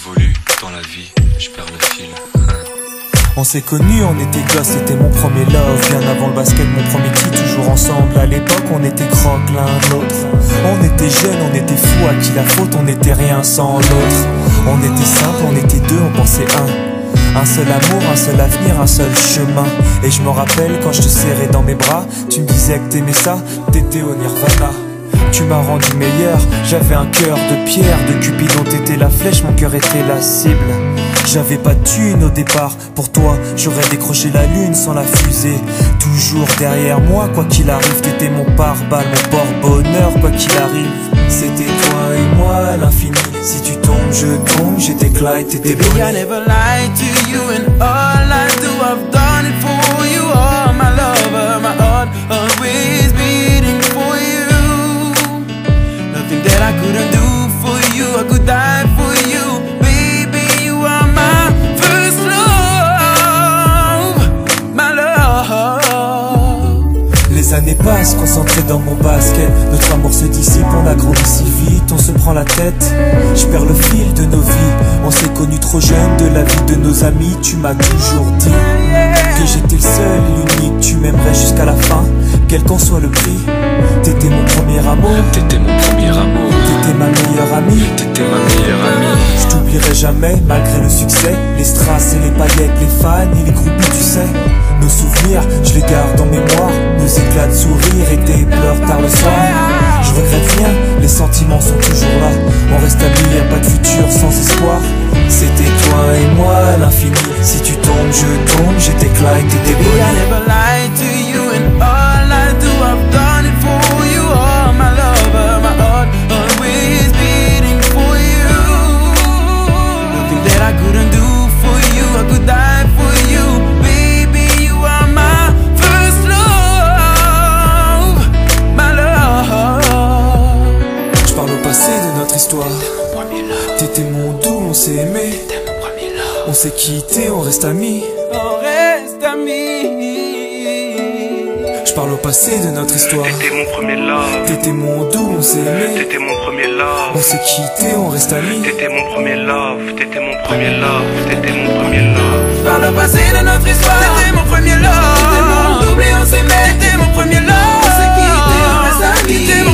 j'évolue dans la vie, je perds le fil. On s'est connus, on était gosses, c'était mon premier love. Bien avant le basket, mon premier titre, toujours ensemble. À l'époque, on était croque l'un l'autre. On était jeunes, on était fous, à qui la faute, on n'était rien sans l'autre. On était simple, on était deux, on pensait un seul amour, un seul avenir, un seul chemin. Et je me rappelle quand je te serrais dans mes bras, tu me disais que t'aimais ça, t'étais au Nirvana. Tu m'as rendu meilleur, j'avais un cœur de pierre. De Cupidon t'étais la flèche, mon cœur était la cible. J'avais pas de thune au départ, pour toi j'aurais décroché la lune sans la fusée. Toujours derrière moi, quoi qu'il arrive, t'étais mon pare-balles, mon porte-bonheur, quoi qu'il arrive. C'était toi et moi à l'infini, si tu tombes je tombe, j'étais Clyde, t'étais Baby, I never lied to you, and all I do, I've done it for you. Oh, my lover, my heart always beating for you. Nothing that I couldn't do for you, I could die for you. Baby, you are my first love, my love. Les années passent, concentrées dans mon basket. Notre amour se dissipe, on a grandi si vite, on se prend la tête. Je perds le fil de nos vies, on s'est connus trop jeunes. De la vie de nos amis, tu m'as toujours dit que j'étais le seul et l'unique. Tu m'aimerais jusqu'à la fin, quel qu'en soit le prix. T'étais mon premier amour, T'étais mon premier amour, t'étais ma meilleure amie. t'étais ma meilleure amie. Je t'oublierai jamais, malgré le succès. Les strass et les paillettes, les fans et les groupies, tu sais. Nos souvenirs, je les garde en mémoire. Nos éclats de sourire et tes pleurs tard le soir. Je regrette rien, les sentiments sont toujours là. On reste amis, y'a pas de futur sans espoir. C'était toi et moi à l'infini. Si tu tombes, je tombe, j'étais Clyde, t'étais Baby, I Bonnie. never lied to you, and all I do, I've done it for you. Oh, my lover, my heart always beating for you. Nothing that I couldn't do for you, I could die for you. Baby, you are my first love, my love. Je parle au passé de notre histoire. T'étais mon doux, on s'est aimé. On s'est quitté, on reste amis. On reste amis. Je parle au passé de notre histoire. T'étais mon premier love, T'étais mon doux, on s'est aimé. t'étais mon premier love. On s'est quitté, on reste amis. T'étais mon premier love, t'étais mon premier love, t'étais mon premier love. Par le passé de notre histoire, t'étais mon premier love. T'étais mon double et on s'aimait. T'étais mon premier love. On s'est quitté, on reste amis. T'étais mon